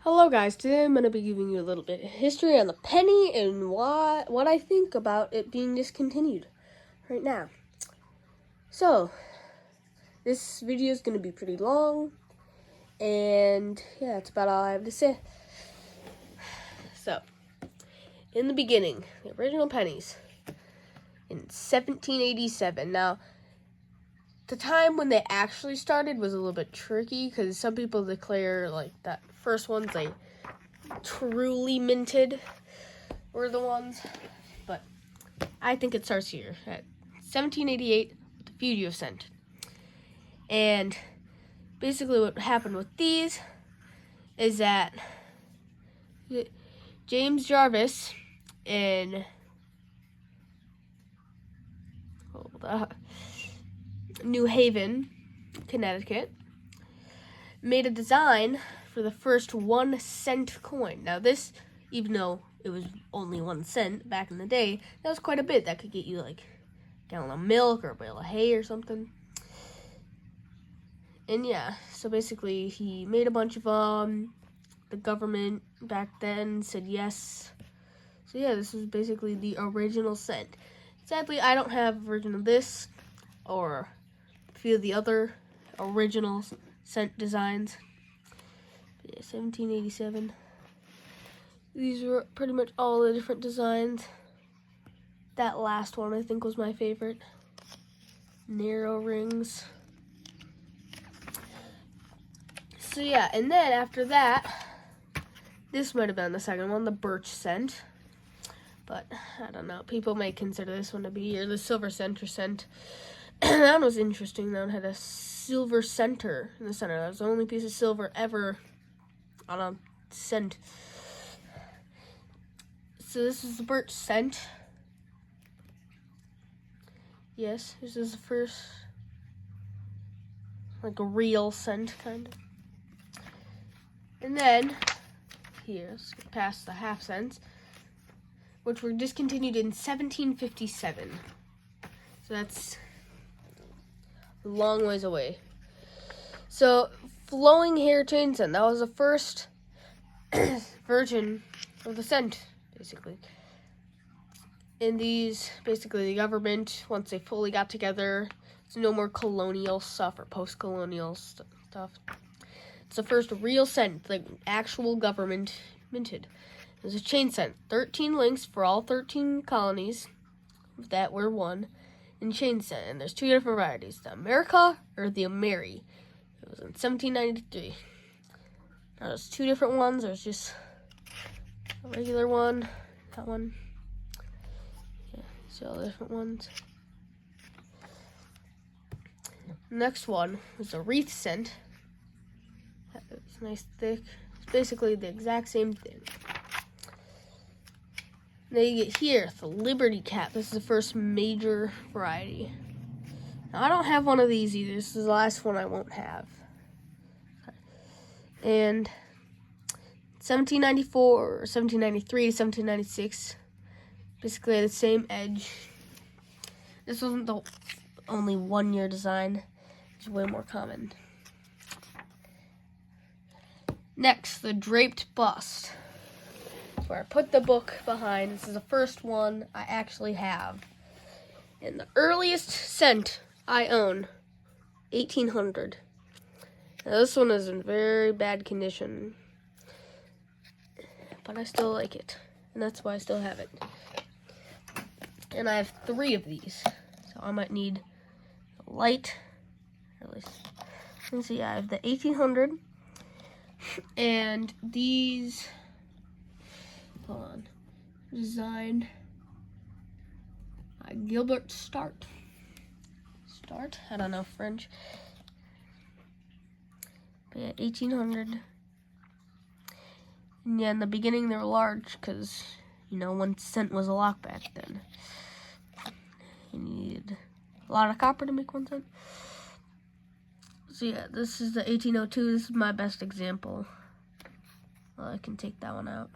Hello guys, today I'm going to be giving you a little bit of history on the penny and what I think about it being discontinued right now. So, this video is going to be pretty long, and yeah, that's about all I have to say. So, in the beginning, the original pennies in 1787. Now, the time when they actually started was a little bit tricky because some people declare like that first ones they truly minted were the ones, but I think it starts here at 1788 with the fugitive cent. And basically what happened with these is that James Jarvis in New Haven, Connecticut, made a design for the first 1 cent coin. Now this, even though it was only 1 cent back in the day, that was quite a bit. That could get you like a gallon of milk or a bale of hay or something. And yeah, so basically he made a bunch of them. The government back then said yes. So yeah, this was basically the original cent. Sadly, I don't have a version of this or a few of the other original cent designs. But yeah, 1787. These were pretty much all the different designs. That last one I think was my favorite. Narrow rings. So yeah, and then after that, this might have been the second one, the birch cent. But I don't know. People may consider this one to be, or the silver cent or cent. That one was interesting. That one had a silver center in the center. That was the only piece of silver ever on a cent. So this is the birch cent. Yes, this is the first, like a real cent, kind of. And then, here, let's get past the half cents, which were discontinued in 1757. So that's a long ways away. So, flowing hair chain cent, that was the first version of the cent, basically. In these, basically the government, once they fully got together, it's no more colonial stuff or post-colonial stuff. It's the first real cent, like actual government minted. It was a chain cent, 13 links for all 13 colonies that were one in chain cent. And there's 2 different varieties, the America or the Ameri. It was in 1793. Now there's 2 different ones. There's just a regular one, that one. Yeah, see all the different ones. Next one was a wreath cent. It's nice thick. It's basically the exact same thing. Now you get here, the Liberty Cap. This is the first major variety. Now I don't have one of these either. This is the last one I won't have. And 1794 or 1793 to 1796, basically the same edge. This wasn't the only 1-year design. It's way more common. Next, the draped bust. That's where I put the book behind. This is the first one I actually have. And the earliest cent I own, 1800. Now this one is in very bad condition, but I still like it, and that's why I still have it. And I have 3 of these, so I might need a light, at least. And so yeah, I have the 1800. And these, hold on, designed by Gilbert Start. I don't know French. But yeah, 1800. And yeah, in the beginning they were large because, 1 cent was a lot back then. You needed a lot of copper to make 1 cent. So yeah, this is the 1802. This is my best example. Well, I can take that one out.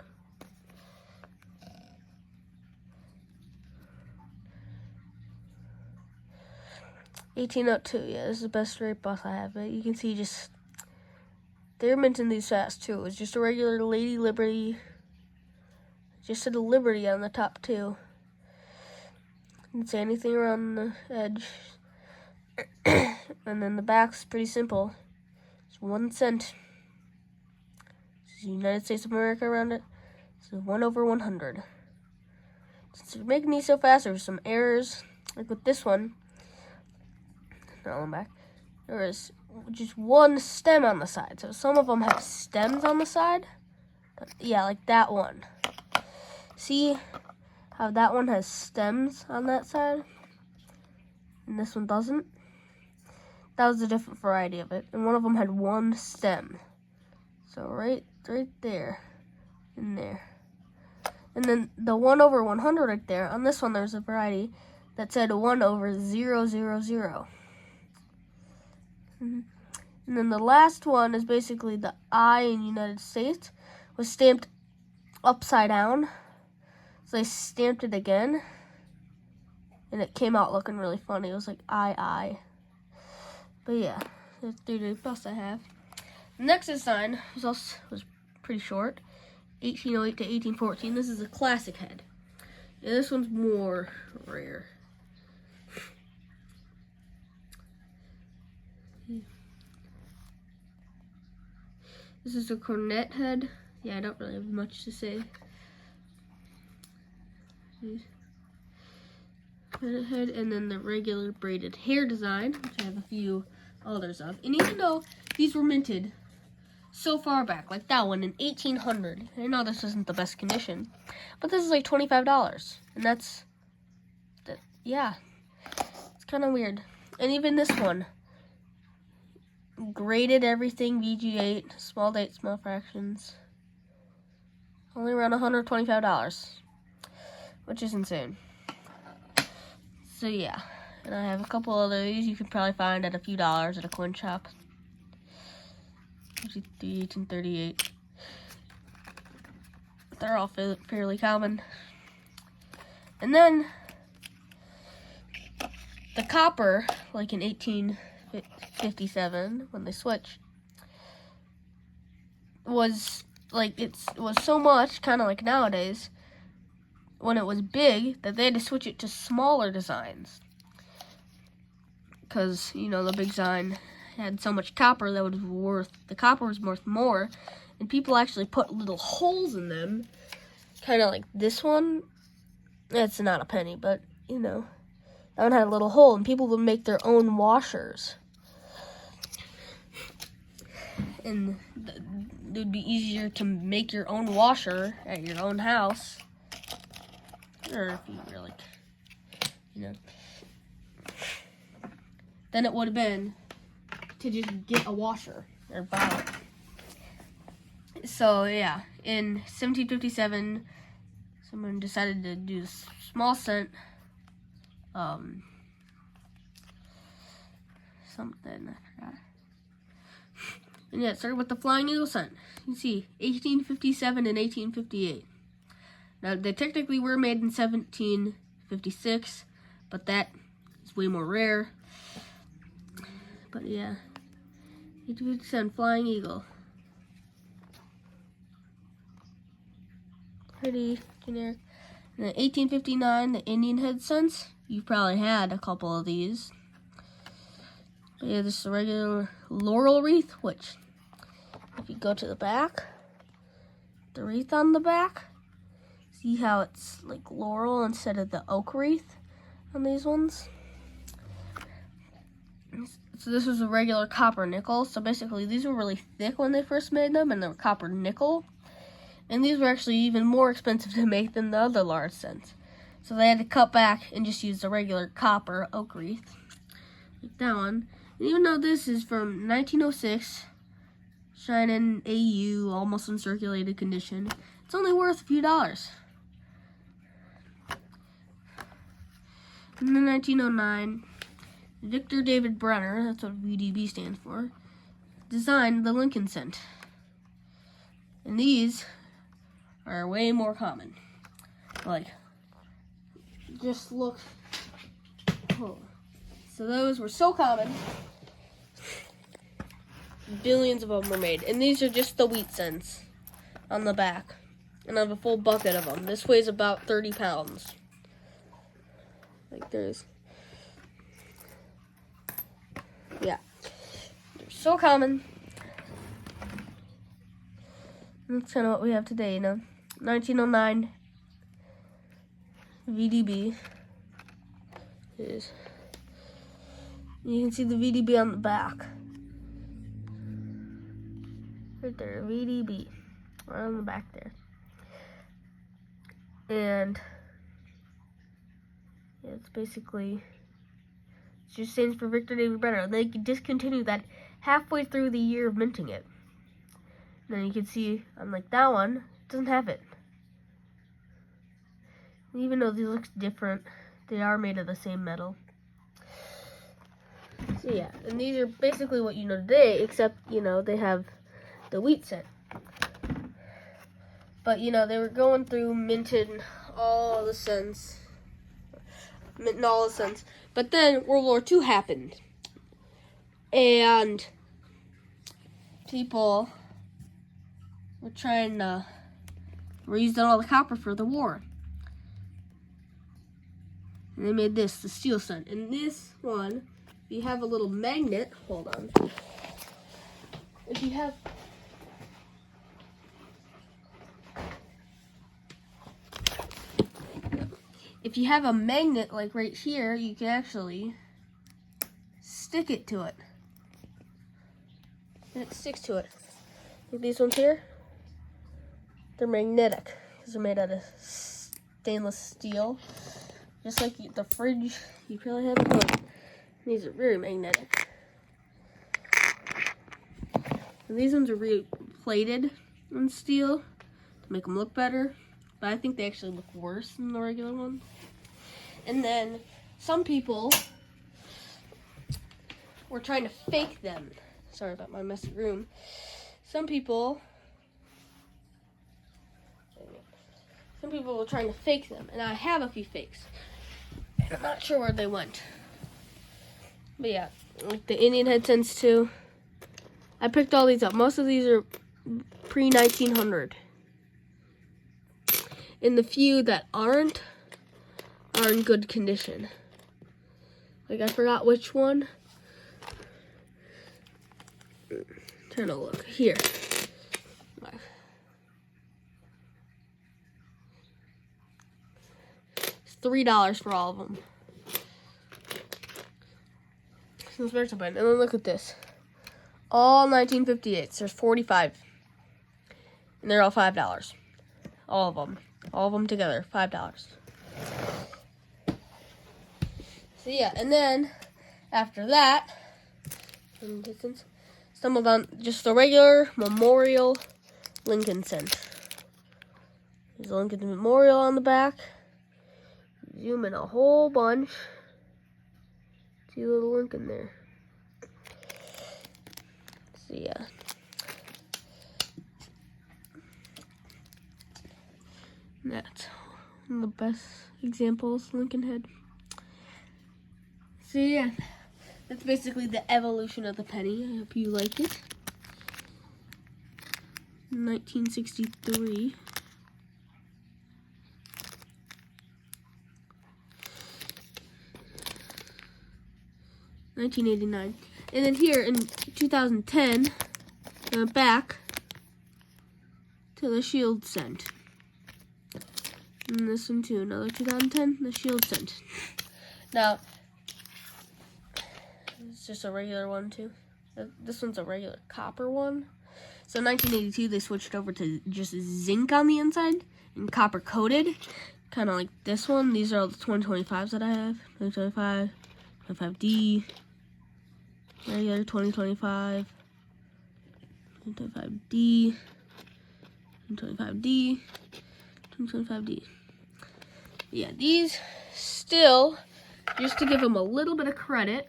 $1802. Yeah, this is the best straight bus I have. But you can see just they're minting these fast too. It was just a regular Lady Liberty. Just said a Liberty on the top too. Didn't say anything around the edge. And then the back's pretty simple. It's 1 cent. This is United States of America around it. So 1/100. Since they're making these so fast, there's some errors. Like with this one. Now I'm back. There is just 1 stem on the side. So some of them have stems on the side. But yeah, like that one. See how that one has stems on that side? And this one doesn't? That was a different variety of it. And one of them had 1 stem. So right there. And there. And then the 1/100 right there, on this one there's a variety that said 1/000. And then the last one is basically the I in United States was stamped upside down. So they stamped it again. And it came out looking really funny. It was like I. But yeah, that's 3 plus I have. The next design was pretty short. 1808 to 1814. This is a classic head. And this one's more rare. This is a cornet head. Yeah, I don't really have much to say. Cornet head, and then the regular braided hair design, which I have a few others of. And even though these were minted so far back, like that one in 1800. I know this isn't the best condition, but this is like $25, and yeah, it's kind of weird. And even this one, graded everything, VG8, small date, small fractions, only around $125, which is insane. So yeah, and I have a couple other these you could probably find at a few dollars at a coin shop. 1838. They're all fairly common. And then the copper, like in 1857 when they switched, was like it was so much, kind of like nowadays, when it was big that they had to switch it to smaller designs. Because, you know, the big sign had so much copper that the copper was worth more, and people actually put little holes in them, kind of like this one. It's not a penny, but you know, that one had a little hole, and people would make their own washers, and it would be easier to make your own washer at your own house, or if you really, you know, than it would have been to just get a washer or buy it. So yeah, in 1757, someone decided to do a small cent, something, I forgot. And yeah, it started with the Flying Eagle cent. You can see 1857 and 1858. Now, they technically were made in 1756, but that is way more rare. But yeah, 1857 Flying Eagle. Pretty generic. And then 1859, the Indian head cents. You've probably had a couple of these. But yeah, this is a regular laurel wreath, which, if you go to the back, the wreath on the back, see how it's like laurel instead of the oak wreath on these ones? So this was a regular copper nickel. So basically, these were really thick when they first made them, and they were copper nickel. And these were actually even more expensive to make than the other large cents. So they had to cut back and just use the regular copper oak wreath, like that one. And even though this is from 1906, shining AU, almost uncirculated condition, it's only worth a few dollars. And then 1909, Victor David Brenner, that's what VDB stands for, designed the Lincoln cent. And these are way more common. Like, just look. Oh. So those were so common Billions of them were made. And these are just the wheat cents on the back. And I have a full bucket of them. This weighs about 30 pounds. Like there's... Yeah. They're so common. That's kind of what we have today, 1909 VDB is... You can see the VDB on the back. Right there, VDB. Right on the back there. And yeah, it's basically, it just stands for Victor David Brenner. And they discontinued that halfway through the year of minting it. And then you can see, unlike that one, it doesn't have it. And even though these look different, they are made of the same metal. So yeah, and these are basically what you know today, except, they have the wheat cent. But, they were going through minting all the cents. Minting all the cents. But then World War II happened. And people were trying to reuse all the copper for the war. And they made this, the steel cent. And this one, if you have a little magnet, hold on. If you have... If you have a magnet, like right here, you can actually stick it to it. And it sticks to it. Like these ones here, they're magnetic because they're made out of stainless steel. Just like the fridge you probably have at home. These are very magnetic. And these ones are re-plated in steel to make them look better. But I think they actually look worse than the regular ones. And then some people were trying to fake them. Sorry about my messy room. Some people were trying to fake them. And I have a few fakes. I'm not sure where they went. But yeah, like the Indian head cents too. I picked all these up. Most of these are pre-1900. And the few that aren't are in good condition. Like I forgot which one. Trying to look here. It's $3 for all of them. And then look at this. All 1958s. There's 45. And they're all $5. All of them. All of them together. $5. So yeah, and then after that, stumbled on just a regular memorial Lincoln cent. There's a Lincoln Memorial on the back. Zoom in a whole bunch. See a little Lincoln there. So yeah. That's one of the best examples Lincoln had. So yeah, that's basically the evolution of the penny. I hope you liked it. 1963. $1989. And then here in 2010, I went back to the shield cent. And this one too, another 2010, the shield cent. Now, it's just a regular one too. This one's a regular copper one. So in 1982, they switched over to just zinc on the inside and copper coated. Kind of like this one. These are all the 2025s that I have. 2025, 25D, regular 2025, 2025D, 2025D, 2025D. Yeah, these still, just to give them a little bit of credit,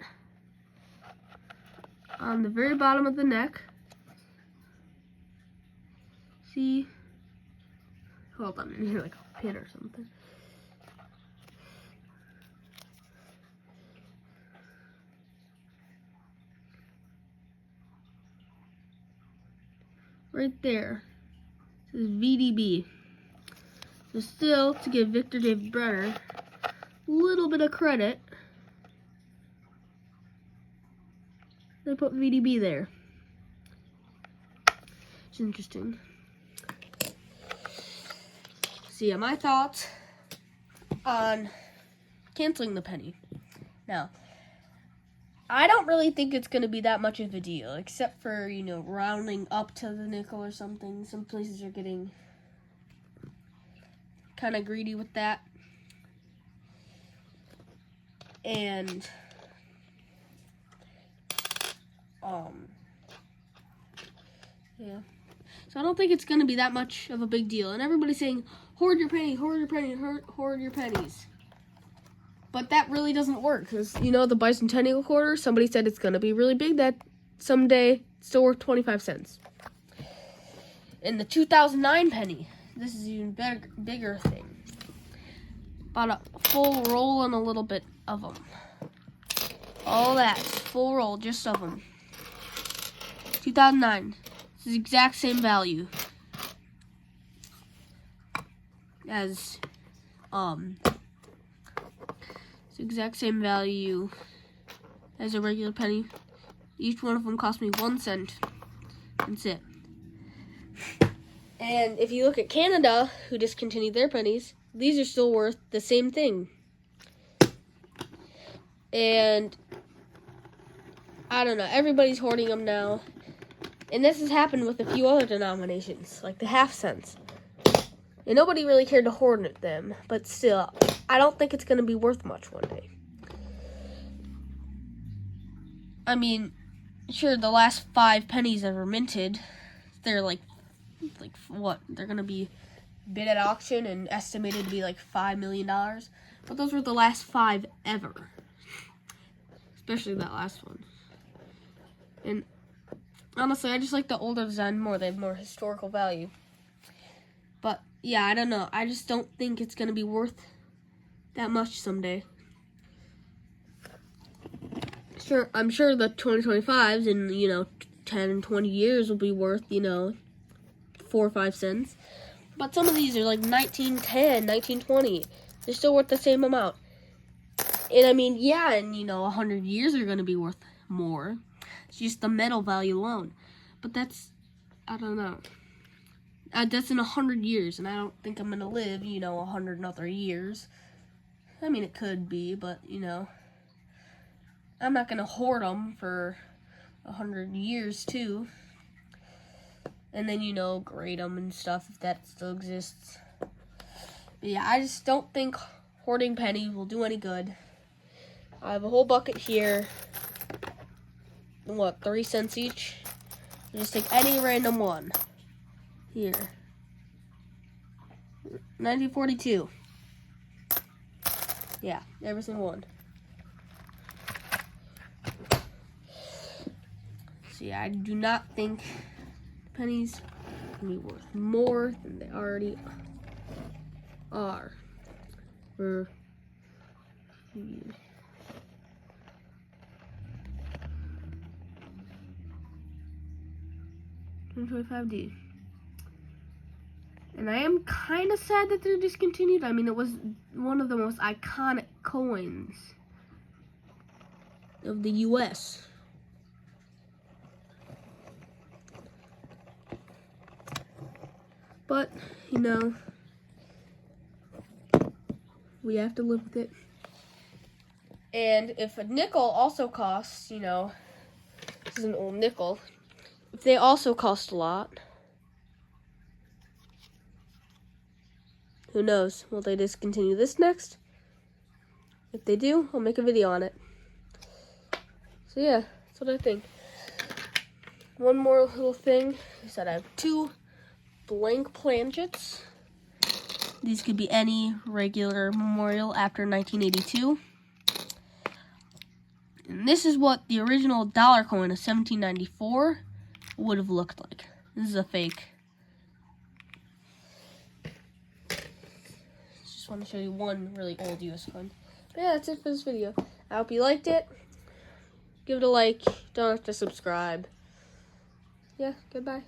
on the very bottom of the neck, see, hold on, in here like a pin or something. right there. It says VDB. So still, to give Victor David Brenner a little bit of credit, they put VDB there. It's interesting. So yeah, my thoughts on canceling the penny. Now, I don't really think it's going to be that much of a deal, except for, you know, rounding up to the nickel or something. Some places are getting kind of greedy with that. And, yeah. So I don't think it's going to be that much of a big deal. And everybody's saying, hoard your penny, hoard your penny, hoard your pennies. But that really doesn't work, because, you know, the bicentennial quarter, somebody said it's going to be really big, that someday it's still worth 25 cents. And the 2009 penny, this is even bigger thing. Bought a full roll and a little bit of them. All that, full roll, just of them. 2009, it's the exact same value as, it's the exact same value as a regular penny. Each one of them cost me 1 cent. That's it. And if you look at Canada, who discontinued their pennies, these are still worth the same thing. And I don't know, everybody's hoarding them now. And this has happened with a few other denominations, like the half cents. And nobody really cared to hoard them, but still, I don't think it's going to be worth much one day. I mean, sure, the last 5 pennies ever minted, they're like what? They're going to be bid at auction and estimated to be like $5 million. But those were the last 5 ever. Especially that last one. And honestly, I just like the older design more. They have more historical value. But yeah, I don't know. I just don't think it's going to be worth that much someday. Sure, I'm sure the 2025s in, you know, 10 and 20 years will be worth, you know, 4 or 5 cents. But some of these are like 1910, 1920. They're still worth the same amount. And I mean, yeah, and, you know, 100 years are going to be worth more. It's just the metal value alone. But that's, I don't know. That's in 100 years, and I don't think I'm going to live, you know, 100 other years. I mean, it could be, but, you know, I'm not going to hoard them for 100 years, too. And then, you know, grade them and stuff, if that still exists. But yeah, I just don't think hoarding pennies will do any good. I have a whole bucket here. What, 3 cents each? You just take any random one. Here. 1942. Yeah, every single one. So yeah, I do not think pennies can be worth more than they already are. For 25D. And I am kind of sad that they're discontinued. I mean, it was one of the most iconic coins of the U.S. But, you know, we have to live with it. And if a nickel also costs, you know, this is an old nickel, if they also cost a lot, who knows? Will they discontinue this next? If they do, I'll make a video on it. So yeah, that's what I think. One more little thing is that I have 2 blank planchets. These could be any regular memorial after 1982. And this is what the original dollar coin of 1794 would have looked like. This is a fake. Just want to show you one really old US coin. But yeah, that's it for this video. I hope you liked it. Give it a like. Don't have to subscribe. Yeah, goodbye.